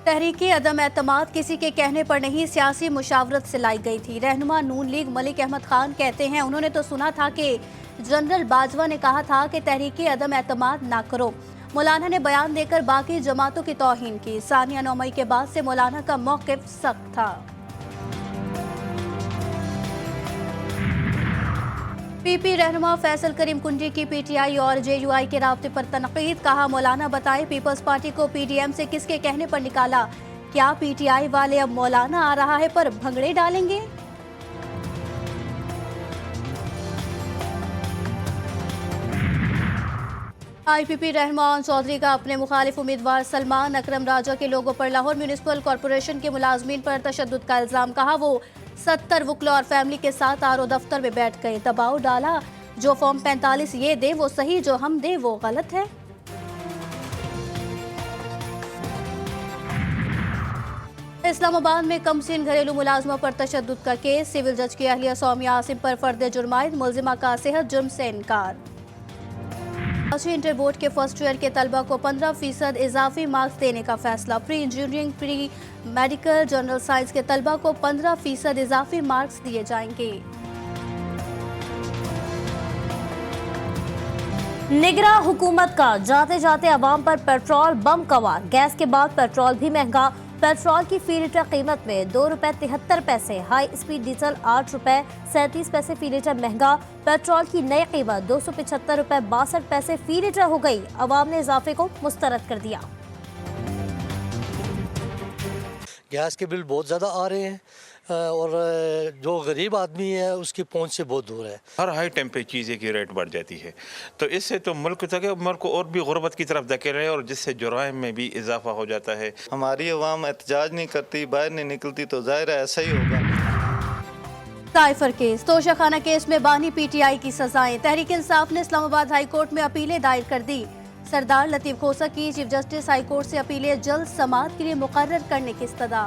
तहरीकी अदम एतमाद किसी के कहने पर नहीं, सियासी मुशावरत से लाई गई थी। रहनुमा नून लीग मलिक अहमद खान कहते हैं, उन्होंने तो सुना था कि जनरल बाजवा ने कहा था कि तहरीकी अदम एतमाद ना करो। मौलाना ने बयान देकर बाकी जमातों की तौहीन की। सानिया 9 मई के बाद से मौलाना का मौक़िफ़ सख्त था। पीपी रहनुमा फैसल करीम कुंजी की पीटीआई और जेयूआई के राब्ते पर तनकीद। कहा, मौलाना बताए पीपल्स पार्टी को पीडीएम से किसके कहने पर निकाला? क्या पीटीआई वाले अब मौलाना आ रहा है पर भंगड़े डालेंगे? आईपीपी रहमान चौधरी का अपने मुखालिफ उम्मीदवार सलमान अकरम राजा के लोगों पर लाहौर म्यूनिसिपल कॉरपोरेशन के मुलाजमीन पर तशद्दुद का इल्जाम। कहा, वो 70 वकला और फैमिली के साथ आरओ दफ्तर में बैठ गए, दबाव डाला। जो फॉर्म 45 ये दे वो सही, जो हम दे वो गलत है। इस्लामाबाद में कमसिन घरेलू मुलाजमों पर तशद्दुद का केस। सिविल जज की अहलिया सौमिया आसिम पर फर्द जुर्मायद, मुलजिमा का सेहत जुर्म से इनकार। इंटर बोर्ड के फर्स्ट ईयर के तलबा को 15% इजाफी मार्क्स देने का फैसला। Pre engineering, pre medical, general science के तलबा को 15% इजाफी मार्क्स दिए जाएंगे। निगरां हुकूमत का जाते जाते अवाम पर पेट्रोल बम कवार। गैस के बाद पेट्रोल भी महंगा। पेट्रोल की फी लीटर कीमत में ₹2.73। हाई स्पीड डीजल ₹8.37 फी लीटर महंगा। पेट्रोल की नई कीमत ₹275.62 फी लीटर हो गई। अवाम ने इजाफे को मुस्तरद कर दिया। गैस के बिल बहुत ज़्यादा आ रहे हैं और जो गरीब आदमी है उसकी पहुंच से बहुत दूर है। हर हाई टाइम पे चीज़ें की रेट बढ़ जाती है, तो इससे तो मुल्क को और भी गुर्बत की तरफ धकेल और जिससे जुराइम में भी इजाफा हो जाता है। हमारी अवाम एहतजाज नहीं करती, बाहर नहीं निकलती, तो जाहिर है ऐसा ही होगा। साइफर केस, तोशाखाना केस में बानी पीटीआई की सजाएं। तहरीक इंसाफ ने इस्लामाबाद हाई कोर्ट में अपीलें दायर कर दी। सरदार लतीफ खोसा की चीफ जस्टिस हाई कोर्ट से अपीलें जल्द समाअत के लिए मुकर्रर करने की इस्तदा।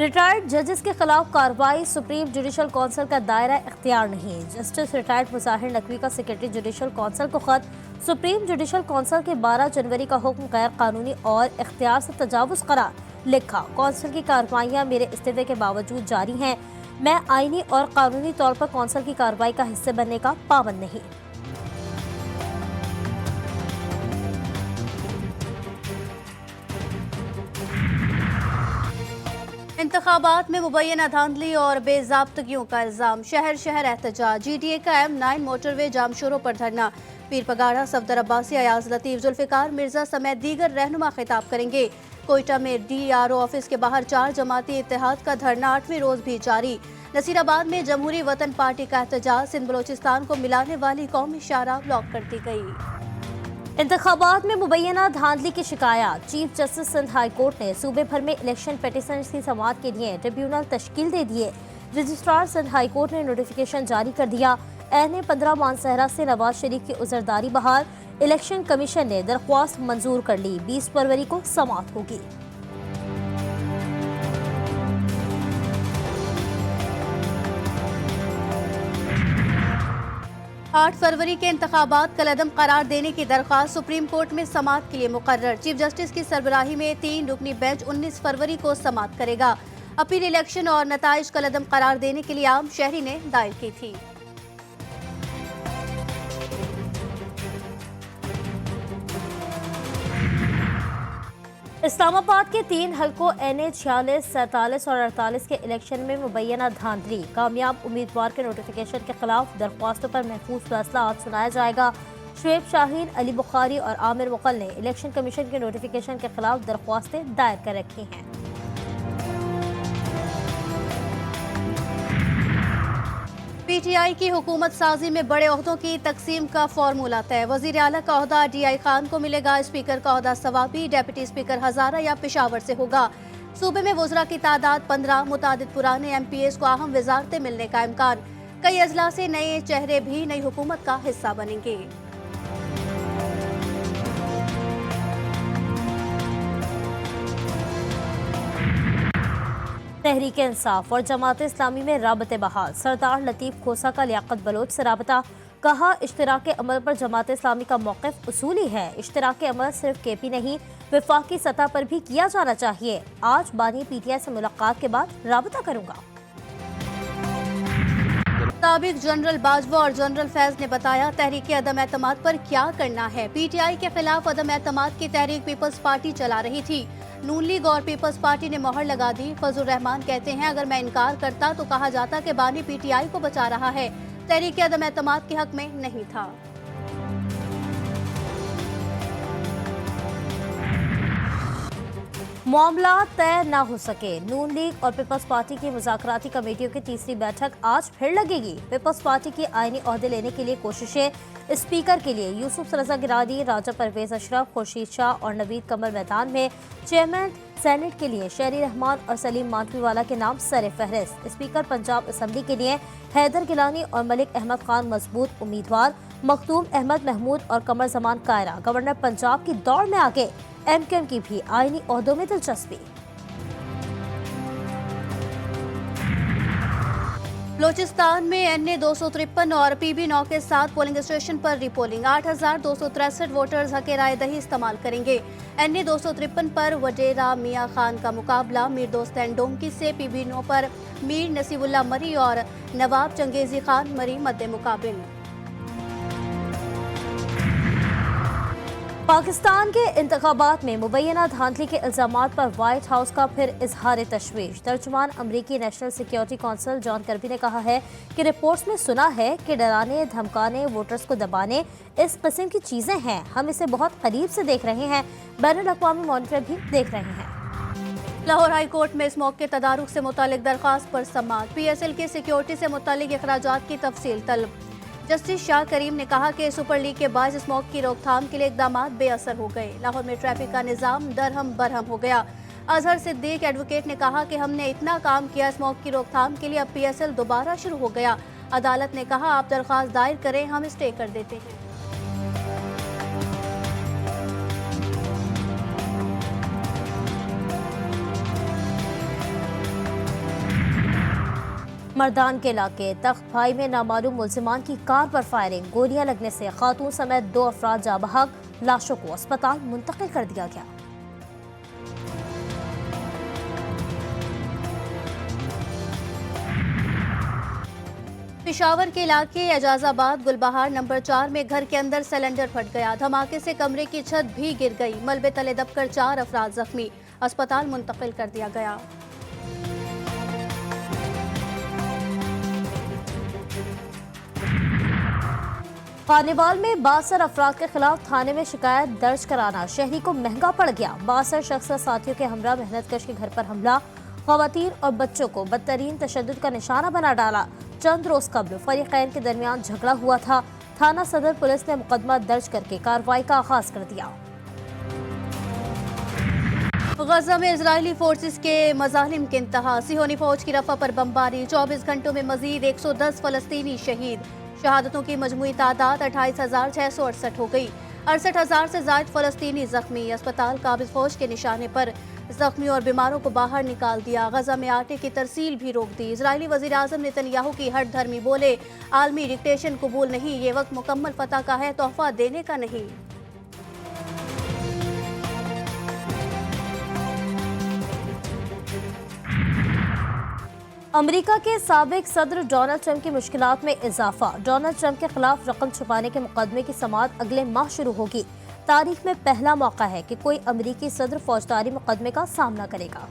रिटायर्ड जजेस के खिलाफ कार्रवाई। सुप्रीम जुडिशल कौंसिल का दायरा इख्तियार नहीं। जस्टिस रिटायर्ड मुजाहिर नकवी का सेक्रेटरी जुडिशल कौंसिल को खत। सुप्रीम जुडिशल कौंसिल के 12 जनवरी का हुक्म गैर कानूनी और इख्तियार से तजावुज करार। लिखा, कौंसिल की कार्रवाइयाँ मेरे इस्तीफे के बावजूद जारी हैं। मैं आईनी और कानूनी तौर पर कौंसिल की कार्रवाई का हिस्से बनने का पाबंद नहीं। इंतखाबात में मुबैना धांधली और बेज़ाब्तगियों का इल्जाम। शहर शहर एहतजाज। जीटीए का M9 मोटरवे जामशोरों पर धरना। पीर पगाड़ा, सफदर अब्बासी, अयाज लतीफ, जुल्फिकार मिर्जा समेत दीगर रहनुमा खिताब करेंगे। कोयटा में डीआरओ ऑफिस के बाहर 4 जमाती इत्तेहाद का धरना 8वें रोज भी जारी। नसीराबाद में जमहूरी वतन पार्टी का एहतजाज। सिंध बलोचिस्तान को मिलाने वाली कौमी शाहराह ब्लॉक कर दी गई। इंतखाबात में मुबैना धांधली की शिकायत। Chief justice Sindh high court ने सूबे भर में इलेक्शन पिटीशन की समाअत के लिए ट्रिब्यूनल तश्कील दे दिए। रजिस्ट्रार सिंध हाई कोर्ट ने नोटिफिकेशन जारी कर दिया। एन 15 मानसहरा से नवाज शरीफ की उजरदारी बहाल। इलेक्शन कमीशन ने दरख्वास्त मंजूर कर ली। 20 फरवरी को समाअत होगी। 8 फरवरी के इंतखाबात कलअदम करार देने की दरख्वास्त सुप्रीम कोर्ट में समाअत के लिए मुकर्रर। चीफ जस्टिस की सरबराही में 3 रुकनी बेंच 19 फरवरी को समाअत करेगा। अपील इलेक्शन और नताइज कलअदम करार देने के लिए आम शहरी ने दायर की थी। इस्लामाबाद के 3 हलकों NA 46, 47 और 48 के इलेक्शन में मुबैना धांधली। कामयाब उम्मीदवार के नोटिफिकेशन के खिलाफ दरख्वास्तों पर महफूज फैसला आज सुनाया जाएगा। शुएब शाहीन, अली बुखारी और आमिर मुकल ने इलेक्शन कमीशन के नोटिफिकेशन के खिलाफ दरख्वास्तें दायर कर रखी हैं। पीटीआई की हुकूमत साजी में बड़े ओहदों की तकसीम का फार्मूला तय। वजीर आला का ओहदा DI खान को मिलेगा। स्पीकर का ओहदा सवाबी, डेप्यूटी स्पीकर हजारा या पेशावर से होगा। सूबे में वज़रा की तादाद 15। मुतादिद पुराने MPAs को अहम वजारतें मिलने का इम्कान। कई अजला से नए चेहरे भी नई हुकूमत का हिस्सा बनेंगे। तहरीक इंसाफ और जमात इस्लामी में राबते बहाल। सरदार लतीफ खोसा का लियाकत बलोच से राबता। कहा, इश्तराक अमल पर जमात इस्लामी का मौक़िफ़ उसूली है। इश्तराक अमल सिर्फ केपी नहीं, वफाकी सतह पर भी किया जाना चाहिए। आज बानी PTI से मुलाकात के बाद राबता करूंगा। साबिक जनरल बाजवा और जनरल फैज ने बताया, तहरीक अदम एतमाद पर क्या करना है। PTI के खिलाफ अदम एतमाद की तहरीक पीपल्स पार्टी चला रही थी। नून लीग और पीपल्स पार्टी ने मोहर लगा दी। फजल रहमान कहते हैं, अगर मैं इनकार करता तो कहा जाता कि बानी PTI को बचा रहा है, तहरीक अदम एतमाद के हक में नहीं था। मामला तय न हो सके। नून लीग और पीपल्स पार्टी की मुज़ाकराती कमेटियों की तीसरी बैठक आज फिर लगेगी। पीपल्स पार्टी की आईनी ओहदे लेने के लिए कोशिशें। स्पीकर के लिए यूसुफ रजा गिलानी, राजा परवेज अशरफ, खुर्शीद शाह और नवीद कमर मैदान में। चेयरमैन सेनेट के लिए शहरी रहमान और सलीम मानवीवाला के नाम सर फहरिस्त। स्पीकर पंजाब असम्बली के लिए हैदर गिलानी और मलिक अहमद खान मजबूत उम्मीदवार। मखदूम अहमद महमूद और कमर जमान कायरा गवर्नर पंजाब की दौड़ में आगे। MKM की भी आईनी ओहदों में दिलचस्पी। बलोचिस्तान में NA 253 और PB 9 के साथ पोलिंग स्टेशन पर रिपोलिंग। 8,263 वोटर्स हक राय दही इस्तेमाल करेंगे। NA 253 पर वडेरा मियां खान का मुकाबला मीर दोस्तैन डोंकी से, PB 9 पर मीर नसीबुल्ला मरी और नवाब चंगेजी खान मरी मद्दे मुकाबिल। पाकिस्तान के इंतखाबात में मुबैना धांधली के इल्जामात पर व्हाइट हाउस का फिर इजहार तशवीश। तर्जुमान अमरीकी national security council John Kirby ने कहा है कि रिपोर्ट्स में सुना है कि डराने, धमकाने, वोटर्स को दबाने इस किस्म की चीज़ें हैं। हम इसे बहुत करीब से देख रहे हैं। बैनुल-अक़वामी मॉनिटर भी देख रहे हैं। लाहौर हाई कोर्ट में इस मौके तदारुक से मुतालिक दरख्वास्त पर समाअत। PSL की सिक्योरिटी से मुतालिक अखराजात की तफसील तलब। जस्टिस शाह करीम ने कहा कि सुपर लीग के बाद स्मोक की रोकथाम के लिए इकदाम बेअसर हो गए। लाहौर में ट्रैफिक का निज़ाम दरहम बरहम हो गया। अजहर सिद्दीक एडवोकेट ने कहा कि हमने इतना काम किया स्मोक की रोकथाम के लिए, अब PSL दोबारा शुरू हो गया। अदालत ने कहा, आप दरख्वास्त दायर करें, हम स्टे कर देते हैं। मर्दान के इलाके तख्त भाई में नामालूम मुल्जिमान की कार पर फायरिंग। गोलियां लगने से खातून समेत 2 अफराद जा बहक। लाशों को अस्पताल मुंतकिल कर दिया गया। पेशावर के इलाके एजाजाबाद गुलबहार नंबर 4 में घर के अंदर सिलेंडर फट गया। धमाके से कमरे की छत भी गिर गई। मलबे तले दबकर 4 अफराद जख्मी, अस्पताल मुंतकिल कर दिया गया। खानेवाल में 62 अफराद के खिलाफ थाने में शिकायत दर्ज कराना शहरी को महंगा पड़ गया। 62 शख्स साथियों के हमरा मेहनतकश के घर पर हमला। खवातीन और बच्चों को बदतरीन तशद्दुद का निशाना बना डाला। चंद रोज कबल फरीकैन के दरमियान झगड़ा हुआ था। थाना सदर पुलिस ने मुकदमा दर्ज करके कार्रवाई का आगाज कर दिया। गजा में इजरायली फोर्सेस के मजालिम के इंतहा। सिहोनी फौज की रफा पर बमबारी। 24 घंटों में मजीद 110 फलस्तीनी शहीद। शहादतों की मजमूई तादाद 28,668 हो गई। 68,000 से जायद फलस्तीनी जख्मी। अस्पताल काबिज फौज के निशाने पर। जख्मी और बीमारों को बाहर निकाल दिया। गजा में आटे की तरसील भी रोक दी। इजरायली वजीर आजम नेतन्याहू की हट धर्मी, बोले आलमी डिक्टेशन कबूल नहीं, ये वक्त मुकम्मल फतह का है, तोहफा देने का नहीं। अमेरिका के साबिक सदर डोनाल्ड ट्रंप की मुश्किलात में इजाफा। डोनाल्ड ट्रंप के खिलाफ रकम छुपाने के मुकदमे की समाअत अगले माह शुरू होगी। तारीख में पहला मौका है कि कोई अमेरिकी सदर फौजदारी मुकदमे का सामना करेगा।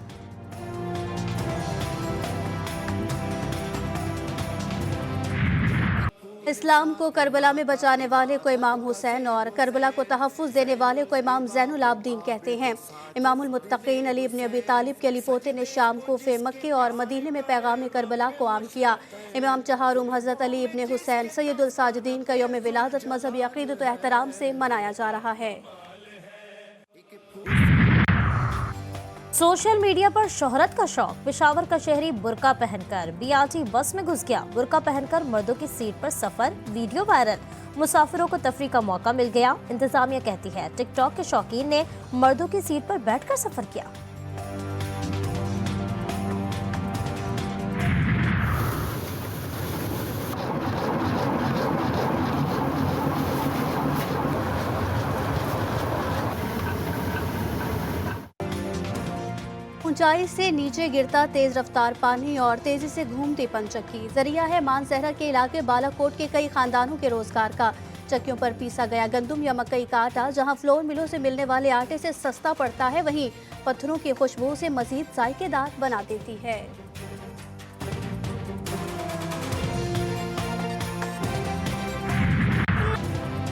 इस्लाम को करबला में बचाने वाले को इमाम हुसैन और करबला को तहफ़्फ़ुज़ देने वाले को इमाम ज़ैनुल आबदीन कहते हैं। इमामुल मुत्तक़ीन अली इब्न अबी तालिब के अली पोते ने शाम कोफे, मक्के और मदीने में पैगाम करबला को आम किया। इमाम चहारुम हज़रत अली इब्न हुसैन सैयदुल साजिदीन का यौम विलादत मजहबी अक़ीदत व एहतराम से मनाया जा रहा है। सोशल मीडिया पर शोहरत का शौक। पेशावर का शहरी बुर्का पहनकर BRT बस में घुस गया। बुर्का पहनकर मर्दों की सीट पर सफर, वीडियो वायरल। मुसाफिरों को तफरीह का मौका मिल गया। इंतजामिया कहती है टिकटॉक के शौकीन ने मर्दों की सीट पर बैठकर सफर किया। ऊंचाई से नीचे गिरता तेज रफ्तार पानी और तेजी से घूमती पनचक्की जरिया है मानसहरा के इलाके बालाकोट के कई खानदानों के रोजगार का। चक्कियों पर पीसा गया गंदम या मकई का आटा जहां फ्लोर मिलों से मिलने वाले आटे से सस्ता पड़ता है, वहीं पत्थरों की खुशबू से मजीद जायकेदार बना देती है।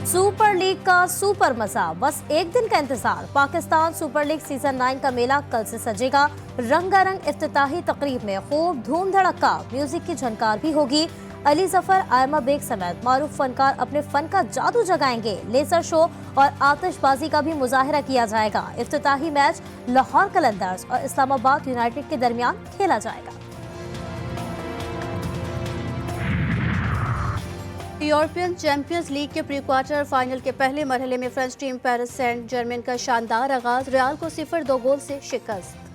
सुपर लीग का सुपर मजा, बस एक दिन का इंतजार। पाकिस्तान सुपर लीग सीजन 9 का मेला कल से सजेगा। रंगारंग इफ्तिताही तकरीब में खूब धूम धड़क्का, म्यूजिक की झनकार भी होगी। अली जफर, आयमा बेग समेत मारूफ फनकार अपने फन का जादू जगाएंगे। लेजर शो और आतिशबाजी का भी मुजाहिरा किया जाएगा। इफ्तिताही मैच लाहौर कलंदर्स और इस्लामाबाद यूनाइटेड के दरमियान खेला जाएगा। यूरोपियन चैंपियंस लीग के प्री क्वार्टर फाइनल के पहले मरहले में French team Paris Saint Germain का शानदार आगाज, रियाल को 0-2 गोल से शिकस्त।